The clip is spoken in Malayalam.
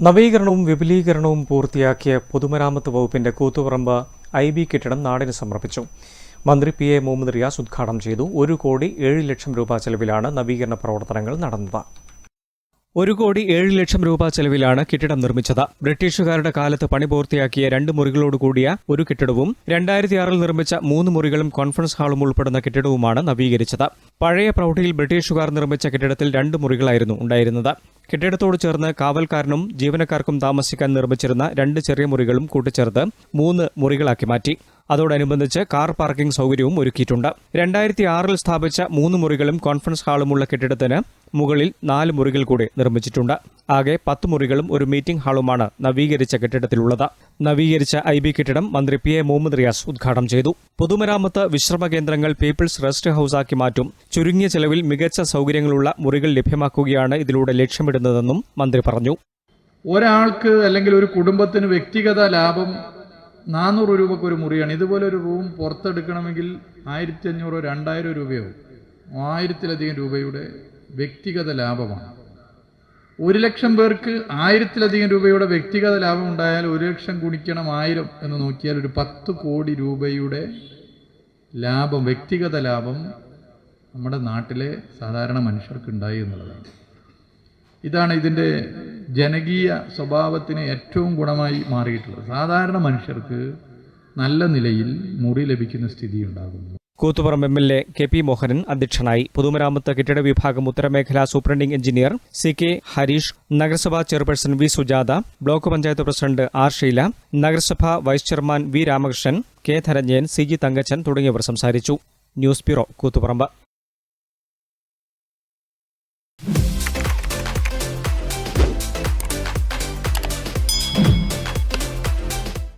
നവീകരണവും വിപുലീകരണവും പൂർത്തിയാക്കിയ പൊതുമരാമത്ത് വകുപ്പിന്റെ കൂത്തുപറമ്പ് IB കെട്ടിടം നാടിന് സമർപ്പിച്ചു. മന്ത്രി PA മുഹമ്മദ് റിയാസ് ഉദ്ഘാടനം ചെയ്തു. 1,07,00,000 രൂപ ചെലവിലാണ് നവീകരണ പ്രവർത്തനങ്ങൾ നടന്നത്. 1,07,00,000 രൂപ ചെലവിലാണ് കെട്ടിടം നിർമ്മിച്ചത്. ബ്രിട്ടീഷുകാരുടെ കാലത്ത് പണി പൂർത്തിയാക്കിയ 2 മുറികളോടുകൂടിയ ഒരു കെട്ടിടവും 2006 നിർമ്മിച്ച 3 മുറികളും കോൺഫറൻസ് ഹാളും ഉൾപ്പെടുന്ന കെട്ടിടവുമാണ് നവീകരിച്ചത്. പഴയ പ്രൗഢിയിൽ ബ്രിട്ടീഷുകാർ നിർമ്മിച്ച കെട്ടിടത്തിൽ 2 മുറികളായിരുന്നു ഉണ്ടായിരുന്നത്. കെട്ടിടത്തോട് ചേർന്ന് കാവൽക്കാരനും ജീവനക്കാർക്കും താമസിക്കാൻ നിർമ്മിച്ചിരുന്ന 2 ചെറിയ മുറികളും കൂട്ടിച്ചേർത്ത് 3 മുറികളാക്കി മാറ്റി. അതോടനുബന്ധിച്ച് കാർ പാർക്കിംഗ് സൗകര്യവും ഒരുക്കിയിട്ടുണ്ട്. 2006 സ്ഥാപിച്ച 3 മുറികളും കോൺഫറൻസ് ഹാളുമുള്ള കെട്ടിടത്തിന് മുകളിൽ 4 മുറികൾ കൂടി നിർമ്മിച്ചിട്ടുണ്ട്. ആകെ 10 മുറികളും ഒരു മീറ്റിംഗ് ഹാളുമാണ് നവീകരിച്ച കെട്ടിടത്തിലുള്ളത്. നവീകരിച്ച IB കെട്ടിടം മന്ത്രി PA മുഹമ്മദ് റിയാസ് ഉദ്ഘാടനം ചെയ്തു. പൊതുമരാമത്ത് വിശ്രമ കേന്ദ്രങ്ങൾ പീപ്പിൾസ് റെസ്റ്റ് ഹൌസാക്കി മാറ്റും. ചുരുങ്ങിയ ചെലവിൽ മികച്ച സൗകര്യങ്ങളുള്ള മുറികൾ ലഭ്യമാക്കുകയാണ് ഇതിലൂടെ ലക്ഷ്യമിടുന്നതെന്നും മന്ത്രി പറഞ്ഞു. ഒരാൾക്ക് അല്ലെങ്കിൽ ഒരു കുടുംബത്തിന് വ്യക്തിഗത ലാഭം 400 രൂപയ്ക്ക് ഒരു മുറിയാണ്. ഇതുപോലെ ഒരു റൂം പുറത്തെടുക്കണമെങ്കിൽ 1,500 2,000 രൂപയോ 1000-ലധികം രൂപയുടെ വ്യക്തിഗത ലാഭമാണ്. 1,00,000 പേർക്ക് 1000-ലധികം രൂപയുടെ വ്യക്തിഗത ലാഭം ഉണ്ടായാൽ 1,00,000 ഗുണിക്കണം 1000 എന്ന് നോക്കിയാൽ ഒരു 10 കോടി രൂപയുടെ ലാഭം, വ്യക്തിഗത ലാഭം നമ്മുടെ നാട്ടിലെ സാധാരണ മനുഷ്യർക്ക് ഉണ്ടായി എന്നുള്ളതാണ്. ഇതാണ് ഇതിൻ്റെ ജനകീയ സ്വഭാവത്തിന് ഏറ്റവും ഗുണമായി മാറിയിട്ടുള്ളത്. സാധാരണ മനുഷ്യർക്ക് നല്ല നിലയിൽ മുറി ലഭിക്കുന്ന സ്ഥിതി ഉണ്ടാകുന്നു. കൂത്തുപറമ്പ് MLA KP മോഹനൻ അധ്യക്ഷനായി. പൊതുമരാമത്ത് കെട്ടിട വിഭാഗം ഉത്തരമേഖലാ സൂപ്രണ്ടിംഗ് എഞ്ചിനീയർ CK ഹരീഷ്, നഗരസഭാ chairperson V Sujatha, block panchayat president R Sheela, നഗരസഭാ vice chairman V Ramakrishnan, K Dhananjayan, CG Thankachan തുടങ്ങിയവർ സംസാരിച്ചു. News bureau, Koothuparamba.